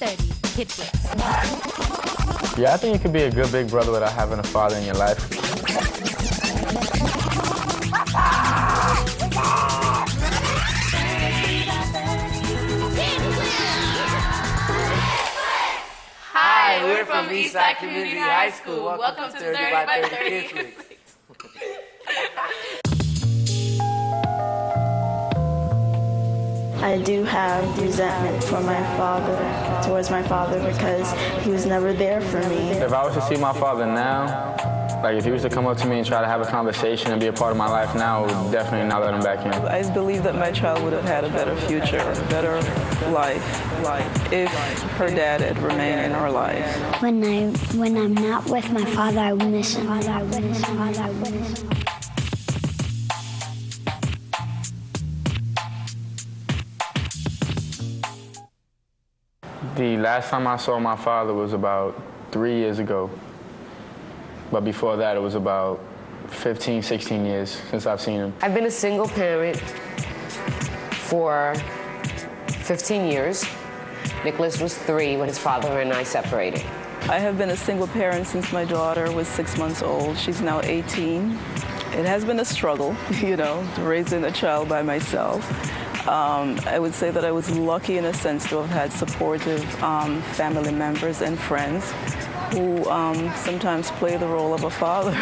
30 Hit Hits. Yeah, I think you could be a good big brother without having a father in your life. Hi, we're from Eastside Community High School. Welcome to 30 by 30 Hit Hits. I do have resentment for my father, towards my father, because he was never there for me. If I was to see my father now, like if he was to come up to me and try to have a conversation and be a part of my life now, I would definitely not let him back in. I believe that my child would have had a better future, a better life, if her dad had remained in our life. When I'm not with my father, I miss him. The last time I saw my father was about 3 years ago. But before that, it was about 15, 16 years since I've seen him. I've been a single parent for 15 years. Nicholas was 3 when his father and I separated. I have been a single parent since my daughter was 6 months old. She's now 18. It has been a struggle, raising a child by myself. I would say that I was lucky in a sense to have had supportive family members and friends who sometimes play the role of a father,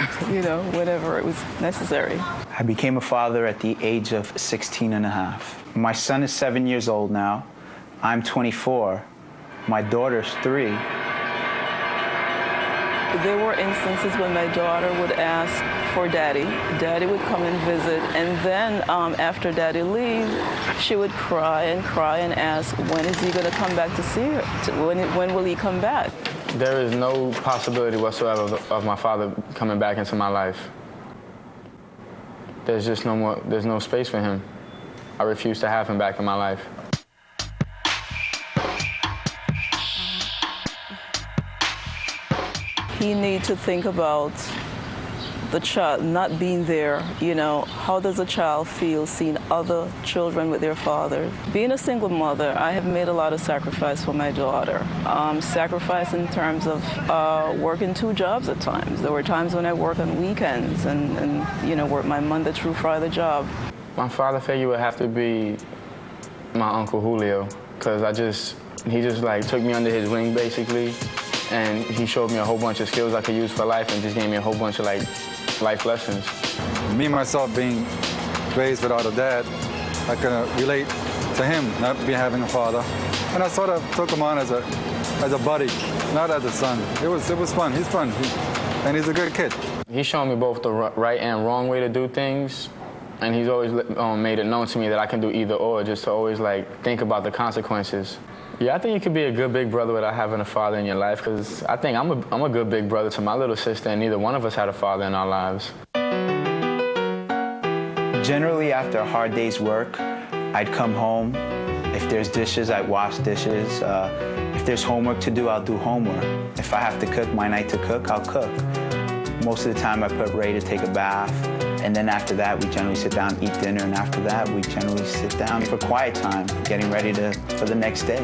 whenever it was necessary. I became a father at the age of 16 and a half. My son is 7 years old now. I'm 24. My daughter's 3. There were instances when my daughter would ask for Daddy. Daddy would come and visit, and then after Daddy leaves, she would cry and ask, when is he going to come back to see her? When will he come back? There is no possibility whatsoever of my father coming back into my life. There's just there's no space for him. I refuse to have him back in my life. He needs to think about the child not being there. How does a child feel seeing other children with their father? Being a single mother, I have made a lot of sacrifice for my daughter. Sacrifice in terms of working 2 jobs at times. There were times when I work on weekends and work my Monday through Friday job. My father figure would have to be my Uncle Julio, because he just took me under his wing basically, and he showed me a whole bunch of skills I could use for life and just gave me a whole bunch of life lessons. Me, myself, being raised without a dad, I can relate to him not having a father. And I sort of took him on as a buddy, not as a son. It was fun. He's fun. And he's a good kid. He showed me both the right and wrong way to do things. And he's always made it known to me that I can do either or, just to always think about the consequences. Yeah, I think you could be a good big brother without having a father in your life, because I think I'm a good big brother to my little sister, and neither one of us had a father in our lives. Generally, after a hard day's work, I'd come home. If there's dishes, I'd wash dishes. If there's homework to do, I'll do homework. If I have to cook my night to cook, I'll cook. Most of the time, I put Ray to take a bath. And then after that, we generally sit down and eat dinner. And after that, we generally sit down for quiet time, getting ready for the next day.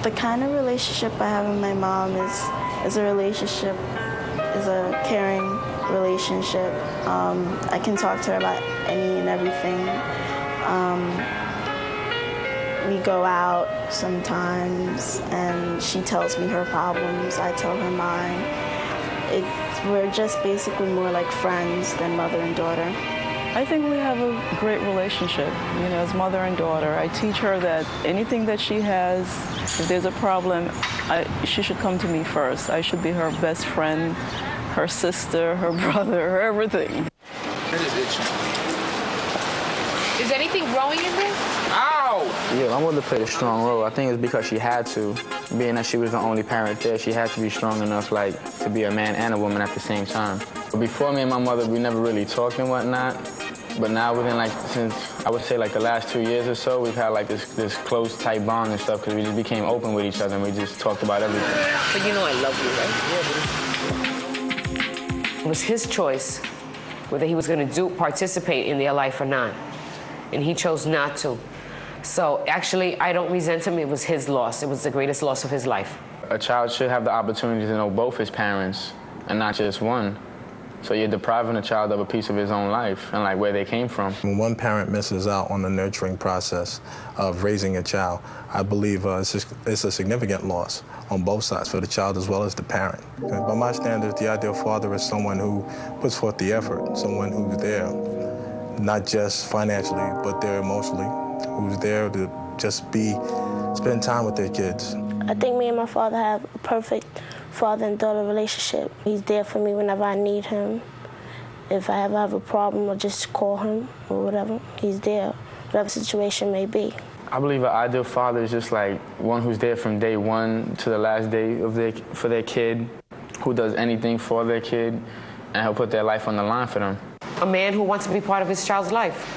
The kind of relationship I have with my mom is a caring relationship. I can talk to her about any and everything. We go out sometimes, and she tells me her problems. I tell her mine. We're just basically more like friends than mother and daughter. I think we have a great relationship, as mother and daughter. I teach her that anything that she has, if there's a problem, she should come to me first. I should be her best friend, her sister, her brother, her everything. Is anything growing in there? Ow! Yeah, my mother played a strong role. I think it's because she had to. Being that she was the only parent there, she had to be strong enough, to be a man and a woman at the same time. But before me and my mother, we never really talked and whatnot. But now since I would say the last 2 years or so, we've had this close, tight bond and stuff, because we just became open with each other and we just talked about everything. But I love you, right? It was his choice whether he was going to participate in their life or not. And he chose not to. So actually, I don't resent him. It was his loss. It was the greatest loss of his life. A child should have the opportunity to know both his parents and not just one. So you're depriving a child of a piece of his own life and like where they came from. When one parent misses out on the nurturing process of raising a child, I believe it's a significant loss on both sides, for the child as well as the parent. And by my standards, the ideal father is someone who puts forth the effort, someone who's there, not just financially, but there emotionally, who's there to just spend time with their kids. I think me and my father have a perfect father and daughter relationship. He's there for me whenever I need him. If I ever have a problem, I'll just call him or whatever. He's there, whatever situation may be. I believe an ideal father is just like one who's there from day one to the last day for their kid, who does anything for their kid, and he'll put their life on the line for them. A man who wants to be part of his child's life.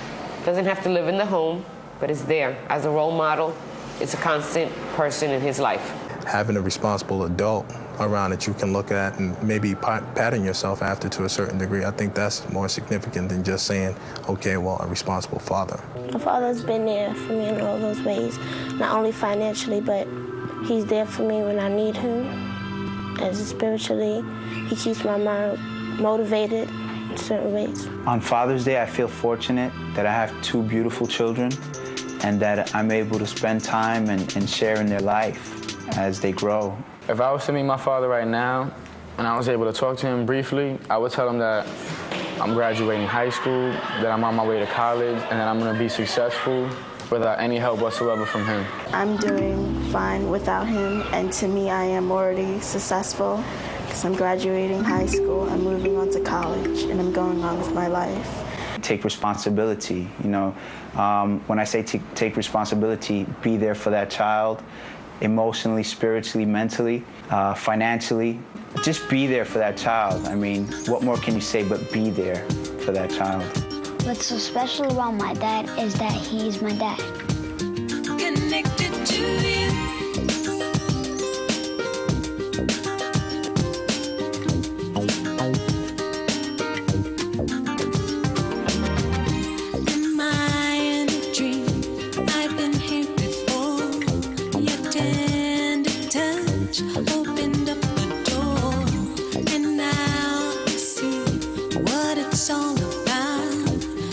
Doesn't have to live in the home, but is there as a role model. It's a constant person in his life. Having a responsible adult around that you can look at and maybe pattern yourself after to a certain degree, I think that's more significant than just saying, okay, well, a responsible father. My father's been there for me in all those ways, not only financially, but he's there for me when I need him. As spiritually, he keeps my mind motivated in certain ways. On Father's Day, I feel fortunate that I have two beautiful children and that I'm able to spend time and share in their life as they grow. If I was to meet my father right now and I was able to talk to him briefly, I would tell him that I'm graduating high school, that I'm on my way to college, and that I'm going to be successful without any help whatsoever from him. I'm doing fine without him, and to me, I am already successful because I'm graduating high school, I'm moving on to college, and I'm going on with my life. Take responsibility, you know. When I say take responsibility, be there for that child, emotionally, spiritually, mentally, financially. Just be there for that child. I mean, what more can you say but be there for that child? What's so special about my dad is that he's my dad. Connected to you. Opened up the door, and now I see what it's all about.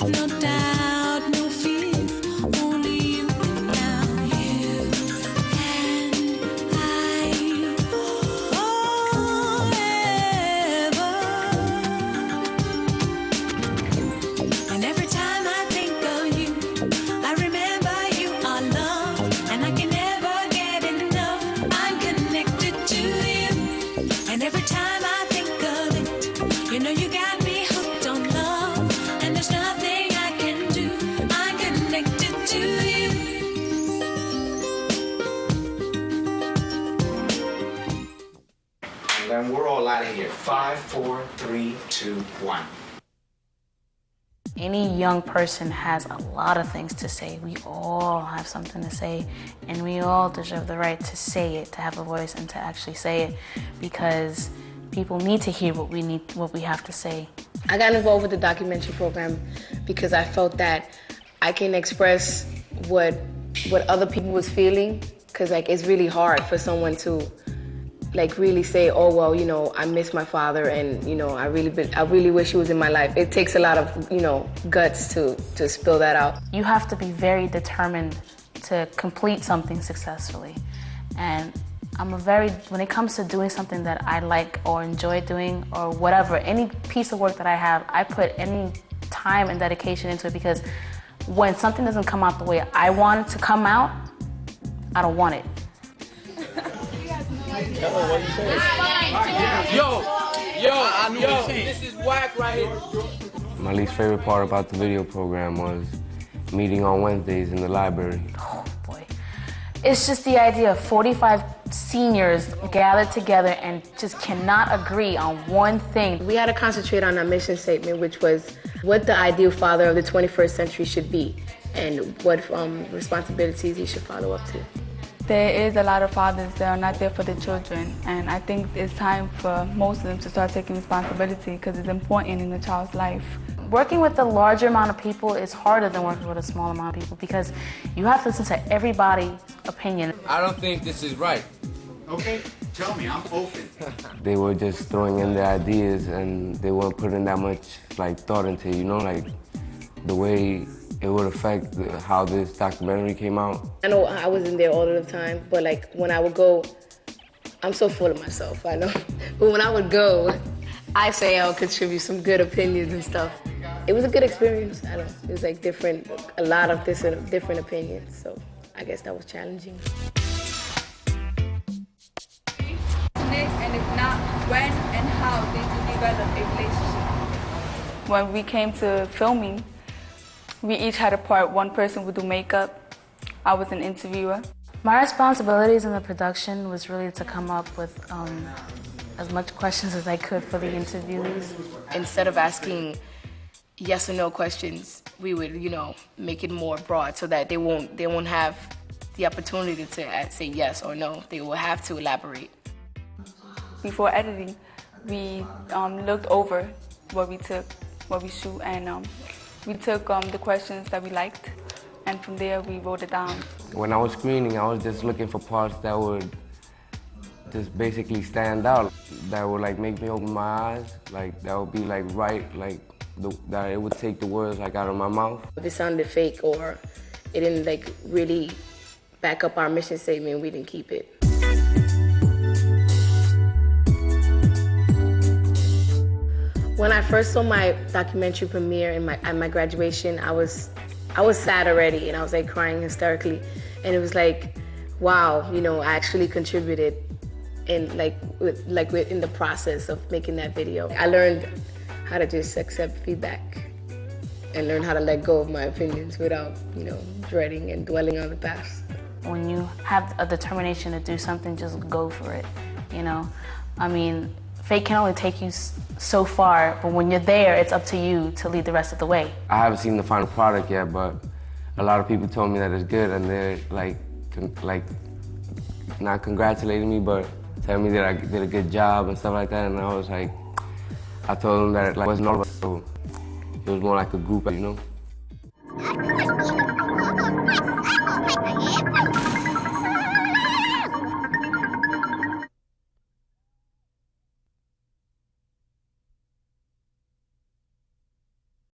No doubt, no fear, only you and now. You and I forever. And every time I think of you, I remember you are love, and I can never get enough. I'm connected to you, and every time I think of it, you know you got me hooked on love, and there's nothing I can do. I'm connected to you. And then we're all out of here. 5, 4, 3, 2, 1. Any young person has a lot of things to say. We all have something to say, and we all deserve the right to say it, to have a voice and to actually say it, because people need to hear what we have to say. I got involved with the documentary program because I felt that I can express what other people was feeling, because like it's really hard for someone to like really say, oh well, you know, I miss my father, and you know, I really wish he was in my life. It takes a lot of, you know, guts to spill that out. You have to be very determined to complete something successfully, and when it comes to doing something that I like or enjoy doing or whatever, any piece of work that I have, I put any time and dedication into it, because when something doesn't come out the way I want it to come out, I don't want it. Yo, this is whack right here. My least favorite part about the video program was meeting on Wednesdays in the library. Oh boy. It's just the idea of 45 seniors gathered together and just cannot agree on one thing. We had to concentrate on our mission statement, which was what the ideal father of the 21st century should be and what responsibilities he should follow up to. There is a lot of fathers that are not there for their children, and I think it's time for most of them to start taking responsibility, because it's important in a child's life. Working with a larger amount of people is harder than working with a small amount of people because you have to listen to everybody's opinion. I don't think this is right. Okay, tell me, I'm open. They were just throwing in their ideas and they weren't putting that much thought into it, you know, like the way it would affect how this documentary came out. I know I wasn't there all of the time, but like when I would go, I'm so full of myself, I know. But when I would go, I say I'll contribute some good opinions and stuff. It was a good experience, I know. It was like a lot of different opinions, so I guess that was challenging. And if not, when and how did you develop a relationship? When we came to filming, we each had a part. One person would do makeup. I was an interviewer. My responsibilities in the production was really to come up with as much questions as I could for the interviews. Instead of asking yes or no questions, we would, make it more broad so that they won't have the opportunity to say yes or no. They will have to elaborate. Before editing, we looked over what we shoot, and we took the questions that we liked, and from there we wrote it down. When I was screening, I was just looking for parts that would just basically stand out, that would make me open my eyes, that would be right, that it would take the words out of my mouth. If it sounded fake or it didn't really back up our mission statement, we didn't keep it. When I first saw my documentary premiere at my graduation, I was sad already, and I was crying hysterically, and it was wow, I actually contributed in in the process of making that video. I learned how to just accept feedback and learn how to let go of my opinions without dreading and dwelling on the past. When you have a determination to do something, just go for it. Fate can only take you so far, but when you're there, it's up to you to lead the rest of the way. I haven't seen the final product yet, but a lot of people told me that it's good, and they're not congratulating me, but telling me that I did a good job and stuff like that. And I was I told them that it wasn't all about it. It was more like a group,